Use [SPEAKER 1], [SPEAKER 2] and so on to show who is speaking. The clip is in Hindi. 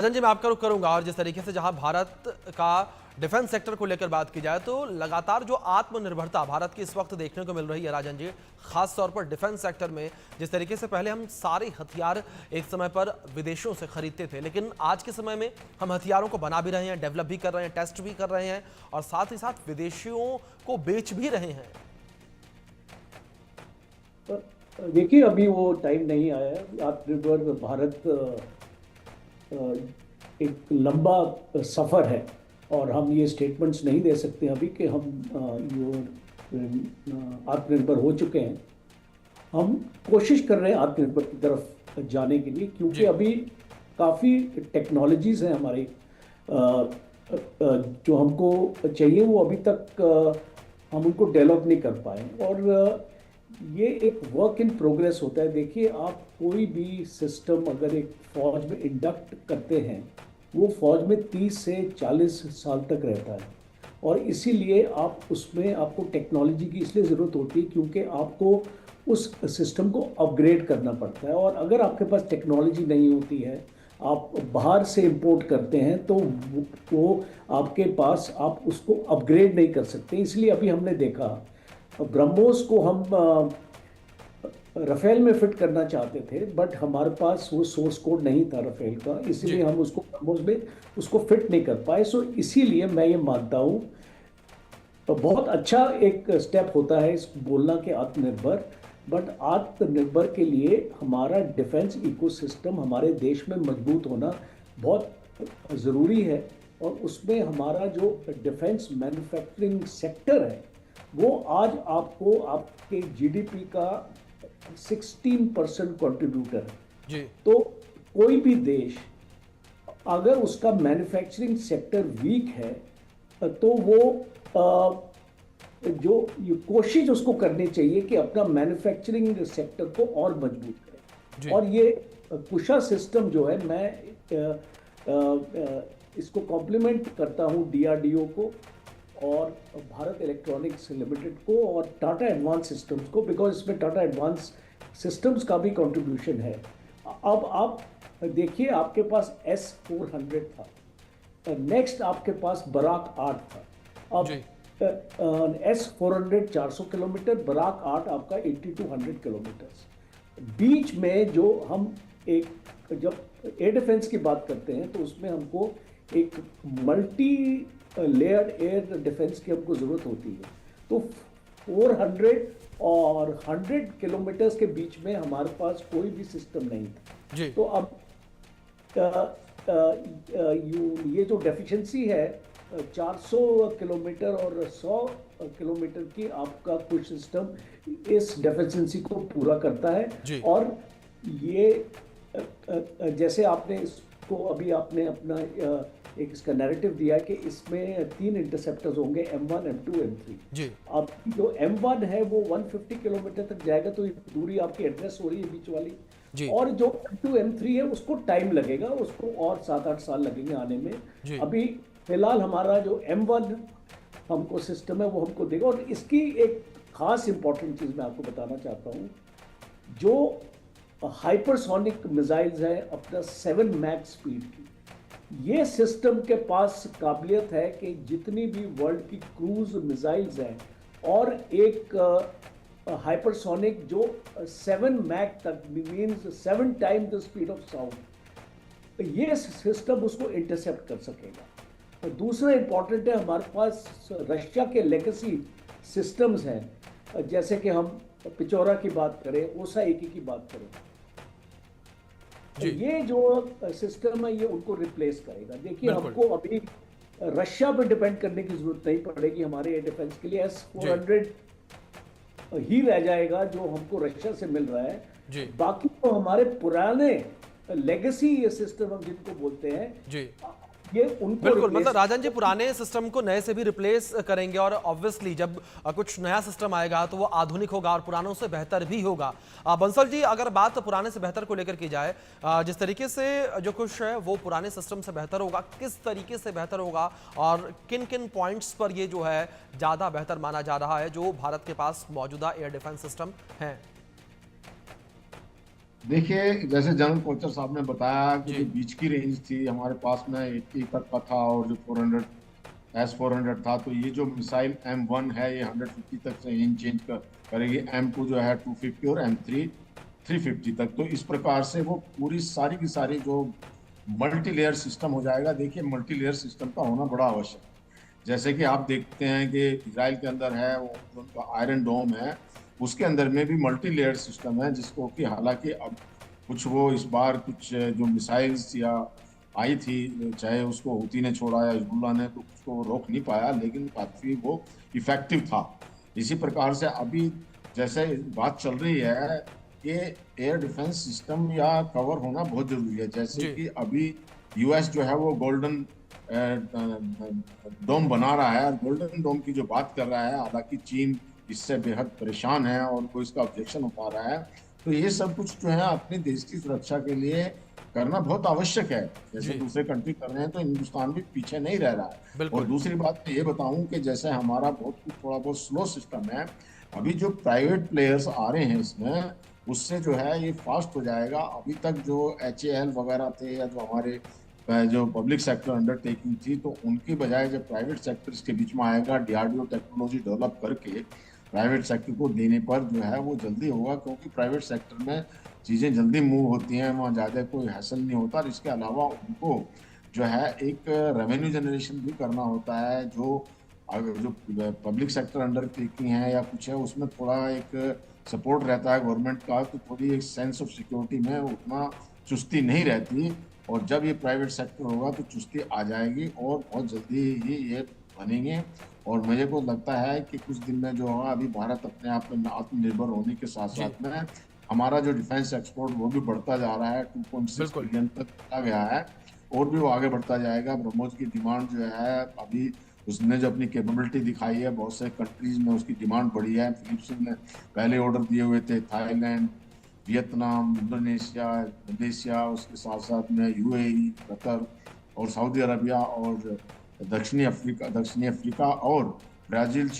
[SPEAKER 1] राजन जी, मैं आपका रुख करूंगा और जिस तरीके से जहां भारत का डिफेंस सेक्टर को लेकर बात की जाए तो लगातार जो आत्मनिर्भरता भारत की इस वक्त देखने को मिल रही है राजन जी, खास तौर पर डिफेंस सेक्टर में, जिस तरीके से पहले हम सारे हथियार एक समय पर विदेशों से खरीदते थे, लेकिन आज के समय में हम हथियारों को बना भी रहे हैं, डेवलप भी कर रहे हैं, टेस्ट भी कर रहे हैं और साथ ही साथ विदेशियों को बेच भी रहे हैं।
[SPEAKER 2] देखिए, अभी वो टाइम नहीं आया है। आत्मनिर्भर भारत एक लंबा सफ़र है और हम ये स्टेटमेंट्स नहीं दे सकते अभी कि हम आत्मनिर्भर हो चुके हैं। हम कोशिश कर रहे हैं आत्मनिर्भर की तरफ जाने के लिए, क्योंकि अभी काफ़ी टेक्नोलॉजीज़ हैं हमारी जो हमको चाहिए, वो अभी तक हम उनको डेवलप नहीं कर पाए और ये एक वर्क इन प्रोग्रेस होता है। देखिए, आप कोई भी सिस्टम अगर एक फौज में इंडक्ट करते हैं, वो फौज में 30 से 40 साल तक रहता है और इसीलिए आप उसमें आपको टेक्नोलॉजी की इसलिए ज़रूरत होती है क्योंकि आपको उस सिस्टम को अपग्रेड करना पड़ता है। और अगर आपके पास टेक्नोलॉजी नहीं होती है, आप बाहर से इंपोर्ट करते हैं, तो वो आपके पास आप उसको अपग्रेड नहीं कर सकते। इसलिए अभी हमने देखा ब्रह्मोस को हम राफेल में फिट करना चाहते थे, बट हमारे पास वो सोर्स कोड नहीं था राफेल का, इसीलिए हम उसको ब्रह्मोस में उसको फिट नहीं कर पाए। सो इसीलिए मैं ये मानता हूँ तो बहुत अच्छा एक स्टेप होता है इस बोलना के आत्मनिर्भर, बट आत्मनिर्भर के लिए हमारा डिफेंस इकोसिस्टम हमारे देश में मजबूत होना बहुत ज़रूरी है और उसमें हमारा जो डिफेंस मैन्युफैक्चरिंग सेक्टर है वो आज आपको आपके जीडीपी का 16% कंट्रीब्यूटर है जी। तो कोई भी देश अगर उसका मैन्युफैक्चरिंग सेक्टर वीक है तो वो जो ये कोशिश उसको करनी चाहिए कि अपना मैन्युफैक्चरिंग सेक्टर को और मजबूत करें। और ये कुशा सिस्टम जो है, मैं इसको कॉम्प्लीमेंट करता हूँ डीआरडीओ को और भारत इलेक्ट्रॉनिक्स लिमिटेड को और टाटा एडवांस सिस्टम्स को, बिकॉज इसमें टाटा एडवांस सिस्टम्स का भी कंट्रीब्यूशन है। अब आप देखिए, आपके पास S-400 था, नेक्स्ट आपके पास बराक 8 था। अब S-400 400 किलोमीटर, बराक 8 आपका 80 to 100 किलोमीटर। बीच में जो हम एक जब एयर डिफेंस की बात करते हैं तो उसमें हमको एक मल्टी लेयर एयर डिफेंस की हमको ज़रूरत होती है। तो 400 और 100 किलोमीटर्स के बीच में हमारे पास कोई भी सिस्टम नहीं था जी। तो अब ये जो डेफिशिएंसी है 400 किलोमीटर और 100 किलोमीटर की, आपका कुछ सिस्टम इस डेफिशिएंसी को पूरा करता है जी। और ये जैसे आपने इसको अभी आपने अपना एक इसका नैरेटिव दिया है कि इसमें 3 इंटरसेप्टर्स होंगे, M1, M2, M3 जी। अब जो M1 है वो 150 किलोमीटर तक जाएगा, तो दूरी आपकी एड्रेस हो रही है बीच वाली जी। और जो M2, M3 है उसको टाइम लगेगा, उसको और 7-8 साल लगेंगे आने में जी। अभी फिलहाल हमारा जो M1 हमको सिस्टम है वो हमको देगा। और इसकी एक खास इंपॉर्टेंट चीज़ मैं आपको बताना चाहता हूँ, जो हाइपरसोनिक मिसाइल्स है अपना 7 मैक स्पीड की, ये सिस्टम के पास काबिलियत है कि जितनी भी वर्ल्ड की क्रूज मिसाइल्स हैं और एक हाइपरसोनिक जो 7 मैक तक, means 7 time the speed of sound, ये सिस्टम उसको इंटरसेप्ट कर सकेगा। और दूसरा इंपॉर्टेंट है, हमारे पास रशिया के लेगेसी सिस्टम्स हैं, जैसे कि हम पिचौरा की बात करें, ओसा एकी की बात करें, ये जो सिस्टम है ये उनको रिप्लेस करेगा। देखिए, हमको अभी रशिया पे डिपेंड करने की जरूरत नहीं पड़ेगी हमारे एयर डिफेंस के लिए। S-400 ही रह जाएगा जो हमको रशिया से मिल रहा है जी। बाकी तो हमारे पुराने लेगेसी ये सिस्टम हम जिनको बोलते हैं जी, ये उनको
[SPEAKER 1] बिल्कुल, मतलब राजन जी पुराने सिस्टम को नए से भी रिप्लेस करेंगे और ऑब्वियसली जब कुछ नया सिस्टम आएगा तो वो आधुनिक होगा और पुरानों से बेहतर भी होगा। बंसल जी, अगर बात पुराने से बेहतर को लेकर की जाए, जिस तरीके से जो कुछ है वो पुराने सिस्टम से बेहतर होगा, किस तरीके से बेहतर होगा और किन किन पॉइंट्स पर ये जो है ज़्यादा बेहतर माना जा रहा है जो भारत के पास मौजूदा एयर डिफेंस सिस्टम है?
[SPEAKER 3] देखिए, जैसे जनरल कोचर साहब ने बताया कि जो
[SPEAKER 1] जी
[SPEAKER 3] बीच की रेंज थी हमारे पास में 80 तक का था, और जो 400 S-400 था, तो ये जो मिसाइल M1 है ये 150 तक से रेंज चेंज करेगी। M2 जो है 250 और M3 350 तक। तो इस प्रकार से वो पूरी सारी की सारी जो मल्टी लेयर सिस्टम हो जाएगा। देखिए, मल्टी लेयर सिस्टम का होना बड़ा आवश्यक है। जैसे कि आप देखते हैं कि इजराइल के अंदर है वो जो उनका आयरन डोम है, उसके अंदर में भी मल्टी लेयर सिस्टम है, जिसको कि हालांकि अब कुछ वो इस बार कुछ जो मिसाइल्स या आई थी, चाहे उसको हूती ने छोड़ा या हिजबुल्लाह ने, तो उसको वो रोक नहीं पाया, लेकिन काफी वो इफेक्टिव था। इसी प्रकार से अभी जैसे बात चल रही है कि एयर डिफेंस सिस्टम या कवर होना बहुत जरूरी है। जैसे
[SPEAKER 1] जी
[SPEAKER 3] कि अभी यूएस जो है वो गोल्डन डोम बना रहा है, और गोल्डन डोम की जो बात कर रहा है, हालांकि चीन इससे बेहद परेशान है और वो इसका ऑब्जेक्शन उठा रहा है। तो ये सब कुछ जो है अपने देश की सुरक्षा के लिए करना बहुत आवश्यक है। जैसे
[SPEAKER 1] जी
[SPEAKER 3] दूसरे कंट्री कर रहे हैं, तो हिंदुस्तान भी पीछे नहीं रह रहा है। और
[SPEAKER 1] बिल्कुल
[SPEAKER 3] दूसरी बात मैं ये बताऊं कि जैसे हमारा बहुत कुछ थोड़ा बहुत स्लो सिस्टम है, अभी जो प्राइवेट प्लेयर्स आ रहे हैं इसमें, उससे जो है ये फास्ट हो जाएगा। अभी तक जो HAL वगैरह थे, या जो हमारे जो पब्लिक सेक्टर अंडरटेकिंग थी, तो उनकी बजाय जब प्राइवेट सेक्टर इसके बीच में आएगा, DRDO टेक्नोलॉजी डेवलप करके प्राइवेट सेक्टर को देने पर जो है वो जल्दी होगा। क्योंकि प्राइवेट सेक्टर में चीज़ें जल्दी मूव होती हैं, वहाँ ज़्यादा कोई हैसल नहीं होता। और इसके अलावा उनको जो है एक रेवेन्यू जनरेशन भी करना होता है। जो अगर जो पब्लिक सेक्टर अंडरटेकिंग है या कुछ है, उसमें थोड़ा एक सपोर्ट रहता है गवर्नमेंट का, तो थोड़ी एक सेंस ऑफ सिक्योरिटी में उतना चुस्ती नहीं रहती। और जब ये प्राइवेट सेक्टर होगा तो चुस्ती आ जाएगी, और बहुत जल्दी ही ये बनेंगे। और मुझे को लगता है कि कुछ दिन में जो होगा, अभी भारत अपने आप में आत्मनिर्भर होने के साथ
[SPEAKER 1] जी
[SPEAKER 3] साथ में हमारा जो डिफेंस एक्सपोर्ट वो भी बढ़ता जा रहा है, 2.6
[SPEAKER 1] बिल्कुल
[SPEAKER 3] बिलियन तक चला गया है। और भी वो आगे बढ़ता जाएगा। ब्रह्मोस की डिमांड जो है अभी, उसने जो अपनी कैपेबिलिटी दिखाई है, बहुत से कंट्रीज में उसकी डिमांड बढ़ी है। फिलिप्स ने पहले ऑर्डर दिए हुए थे, थाईलैंड, वियतनाम, इंडोनेशिया, मलेशिया, उसके साथ साथ में UAE, कतर और सऊदी अरबिया और दक्षिणी अफ्रीका और ब्राजील,